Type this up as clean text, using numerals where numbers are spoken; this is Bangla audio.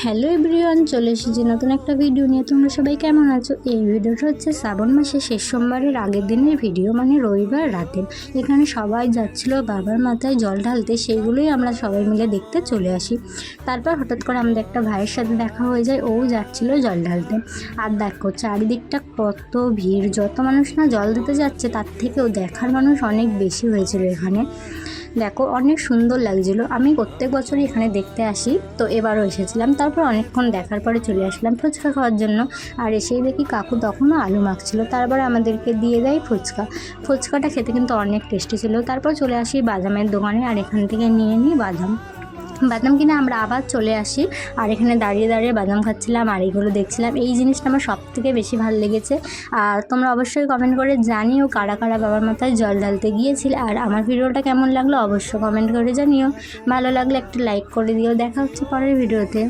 হ্যালো এভরিওয়ান, চলে এসেছি নতুন একটা ভিডিও নিয়ে। তোমরা সবাই কেমন আছো? এই ভিডিওটা হচ্ছে শ্রাবণ মাসের শেষ সোমবারের আগের দিনের ভিডিও, মানে রবিবার রাতে। এখানে সবাই যাচ্ছিল বাবার মাথায় জল ঢালতে, সেইগুলোই আমরা সবাই মিলে দেখতে চলে আসি। তারপর হঠাৎ করে আমাদের একটা ভাইয়ের সাথে দেখা হয়ে যায়, ও যাচ্ছিল জল ঢালতে। আর দেখো চারিদিকটা কত ভিড়, যত মানুষ না জল দিতে যাচ্ছে তার থেকেও দেখার মানুষ অনেক বেশি হয়েছিল এখানে। দেখো অনেক সুন্দর লাগছিল। আমি প্রত্যেক বছরই এখানে দেখতে আসি, তো এবারও এসেছিলাম। তারপর অনেকক্ষণ দেখার পরে চলে আসলাম ফুচকা খাওয়ার জন্য। আর এসেই দেখি কাকু তখনও আলু মাখছিল, তারপরে আমাদেরকে দিয়ে দেয় ফুচকাটা খেতে কিন্তু অনেক টেস্টি ছিল। তারপর চলে আসি বাদামের দোকানে, আর এখান থেকে নিয়ে নিই বাদাম কিনে আমরা আবার চলে আসি। আর এখানে দাঁড়িয়ে দাঁড়িয়ে বাদাম খাচ্ছিলাম আর এইগুলো দেখছিলাম। এই জিনিসটা আমার সবথেকে বেশি ভালো লেগেছে। আর তোমরা অবশ্যই কমেন্ট করে জানিও কারা কারা বাবার মাথায় জল ঢালতে গিয়েছিলে। আর আমার ভিডিওটা কেমন লাগলো অবশ্যই কমেন্ট করে জানিও। ভালো লাগলে একটা লাইক করে দিও। দেখা হচ্ছে পরের ভিডিওতে।